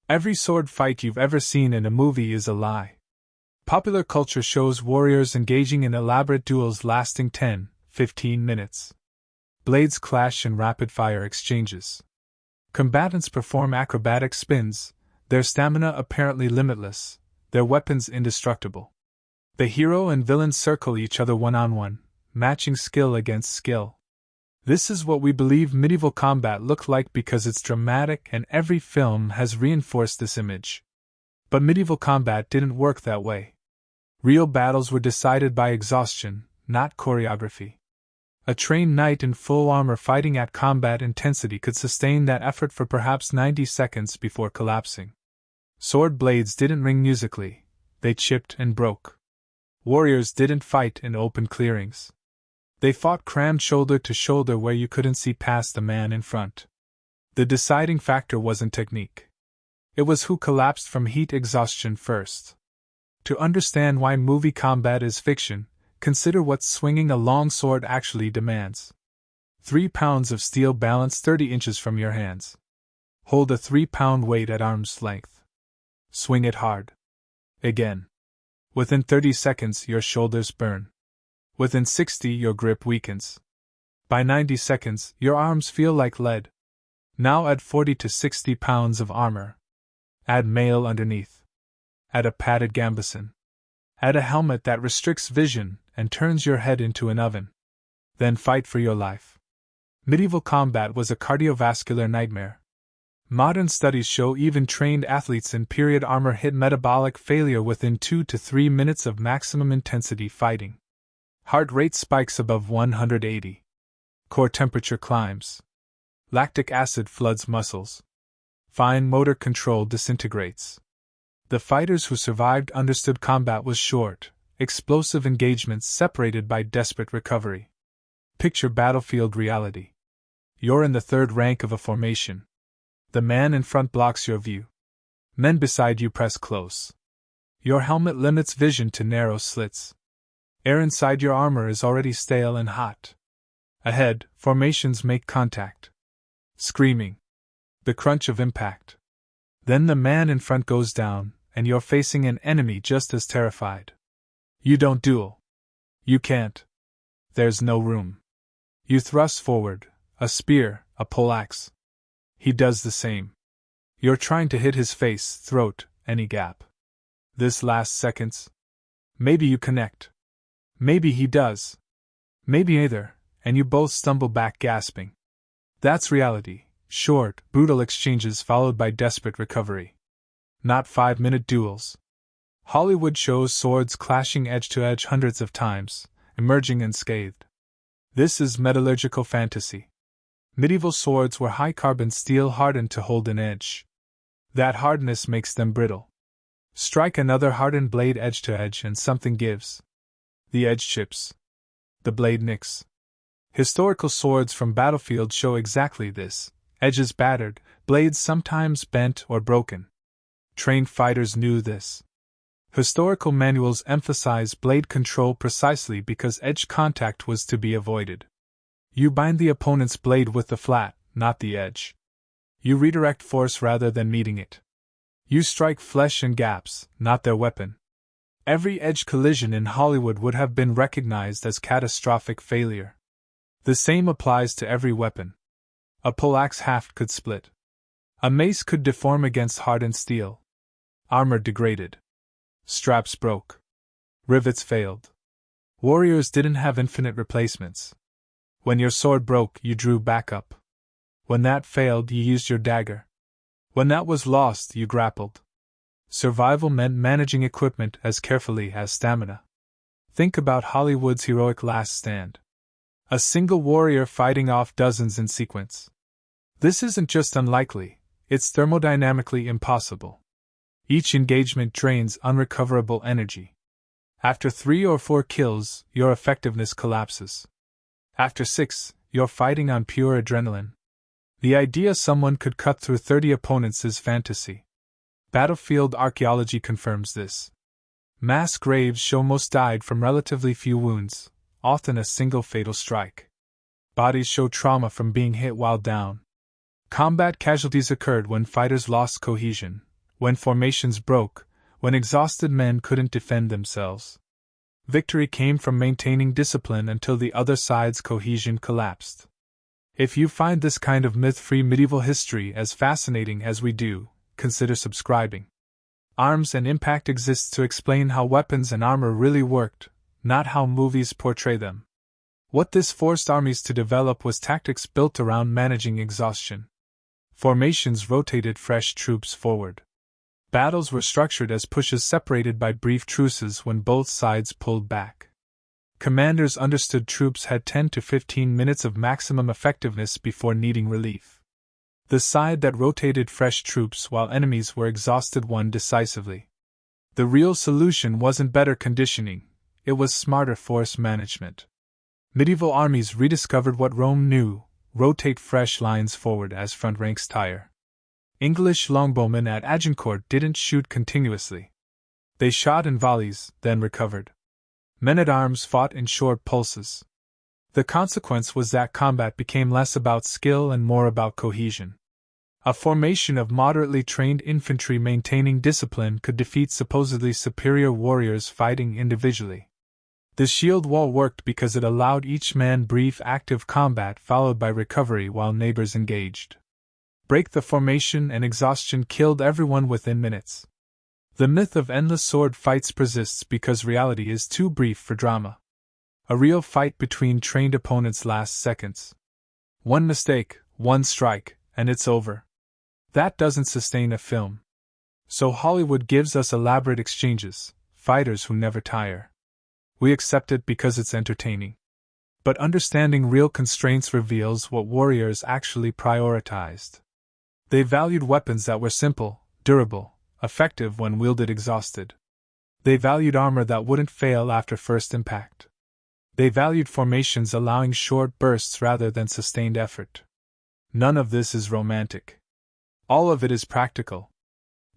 Every sword fight you've ever seen in a movie is a lie. Popular culture shows warriors engaging in elaborate duels lasting 10, 15 minutes. Blades clash in rapid-fire exchanges. Combatants perform acrobatic spins, their stamina apparently limitless, their weapons indestructible. The hero and villain circle each other one-on-one, matching skill against skill. This is what we believe medieval combat looked like because it's dramatic and every film has reinforced this image. But medieval combat didn't work that way. Real battles were decided by exhaustion, not choreography. A trained knight in full armor fighting at combat intensity could sustain that effort for perhaps 90 seconds before collapsing. Sword blades didn't ring musically, they chipped and broke. Warriors didn't fight in open clearings. They fought crammed shoulder to shoulder where you couldn't see past the man in front. The deciding factor wasn't technique. It was who collapsed from heat exhaustion first. To understand why movie combat is fiction, consider what swinging a long sword actually demands. 3 pounds of steel balanced 30 inches from your hands. Hold a 3-pound weight at arm's length. Swing it hard. Again. Within 30 seconds, your shoulders burn. Within 60, your grip weakens. By 90 seconds, your arms feel like lead. Now add 40 to 60 pounds of armor. Add mail underneath. Add a padded gambeson. Add a helmet that restricts vision and turns your head into an oven. Then fight for your life. Medieval combat was a cardiovascular nightmare. Modern studies show even trained athletes in period armor hit metabolic failure within 2 to 3 minutes of maximum intensity fighting. Heart rate spikes above 180. Core temperature climbs. Lactic acid floods muscles. Fine motor control disintegrates. The fighters who survived understood combat was short, explosive engagements separated by desperate recovery. Picture battlefield reality. You're in the third rank of a formation. The man in front blocks your view. Men beside you press close. Your helmet limits vision to narrow slits. Air inside your armor is already stale and hot. Ahead, formations make contact. Screaming. The crunch of impact. Then the man in front goes down, and you're facing an enemy just as terrified. You don't duel. You can't. There's no room. You thrust forward, a spear, a poleaxe. He does the same. You're trying to hit his face, throat, any gap. This lasts seconds. Maybe you connect. Maybe he does. Maybe neither, and you both stumble back gasping. That's reality. Short, brutal exchanges followed by desperate recovery. Not 5-minute duels. Hollywood shows swords clashing edge to edge hundreds of times, emerging unscathed. This is metallurgical fantasy. Medieval swords were high-carbon steel hardened to hold an edge. That hardness makes them brittle. Strike another hardened blade edge to edge and something gives. The edge chips. The blade nicks. Historical swords from battlefields show exactly this. Edges battered, blades sometimes bent or broken. Trained fighters knew this. Historical manuals emphasize blade control precisely because edge contact was to be avoided. You bind the opponent's blade with the flat, not the edge. You redirect force rather than meeting it. You strike flesh and gaps, not their weapon. Every edge collision in Hollywood would have been recognized as catastrophic failure. The same applies to every weapon. A poleaxe haft could split. A mace could deform against hardened steel. Armor degraded. Straps broke. Rivets failed. Warriors didn't have infinite replacements. When your sword broke, you drew back up. When that failed, you used your dagger. When that was lost, you grappled. Survival meant managing equipment as carefully as stamina. Think about Hollywood's heroic last stand. A single warrior fighting off dozens in sequence. This isn't just unlikely, it's thermodynamically impossible. Each engagement drains unrecoverable energy. After 3 or 4 kills, your effectiveness collapses. After 6, you're fighting on pure adrenaline. The idea someone could cut through 30 opponents is fantasy. Battlefield archaeology confirms this. Mass graves show most died from relatively few wounds, often a single fatal strike. Bodies show trauma from being hit while down. Combat casualties occurred when fighters lost cohesion, when formations broke, when exhausted men couldn't defend themselves. Victory came from maintaining discipline until the other side's cohesion collapsed. If you find this kind of myth-free medieval history as fascinating as we do, consider subscribing. Arms and Impact exists to explain how weapons and armor really worked, not how movies portray them. What this forced armies to develop was tactics built around managing exhaustion. Formations rotated fresh troops forward. Battles were structured as pushes separated by brief truces when both sides pulled back. Commanders understood troops had 10 to 15 minutes of maximum effectiveness before needing relief. The side that rotated fresh troops while enemies were exhausted won decisively. The real solution wasn't better conditioning, it was smarter force management. Medieval armies rediscovered what Rome knew: rotate fresh lines forward as front ranks tire. English longbowmen at Agincourt didn't shoot continuously. They shot in volleys, then recovered. Men-at-arms fought in short pulses. The consequence was that combat became less about skill and more about cohesion. A formation of moderately trained infantry maintaining discipline could defeat supposedly superior warriors fighting individually. The shield wall worked because it allowed each man brief active combat followed by recovery while neighbors engaged. Break the formation and exhaustion killed everyone within minutes. The myth of endless sword fights persists because reality is too brief for drama. A real fight between trained opponents lasts seconds. One mistake, one strike, and it's over. That doesn't sustain a film. So Hollywood gives us elaborate exchanges, fighters who never tire. We accept it because it's entertaining. But understanding real constraints reveals what warriors actually prioritized. They valued weapons that were simple, durable, effective when wielded exhausted. They valued armor that wouldn't fail after first impact. They valued formations allowing short bursts rather than sustained effort. None of this is romantic. All of it is practical.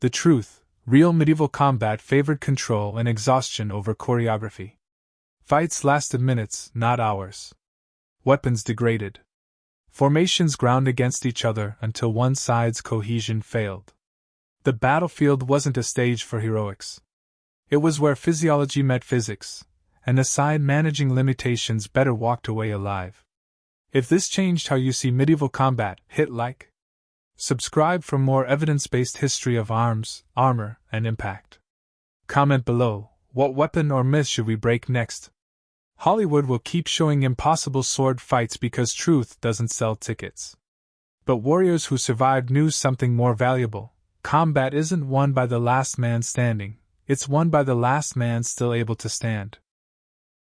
The truth: real medieval combat favored control and exhaustion over choreography. Fights lasted minutes, not hours. Weapons degraded. Formations ground against each other until one side's cohesion failed. The battlefield wasn't a stage for heroics. It was where physiology met physics, and the side managing limitations better walked away alive. If this changed how you see medieval combat, hit like. Subscribe for more evidence-based history of arms, armor, and impact. Comment below, what weapon or myth should we break next? Hollywood will keep showing impossible sword fights because truth doesn't sell tickets. But warriors who survived knew something more valuable: combat isn't won by the last man standing, it's won by the last man still able to stand.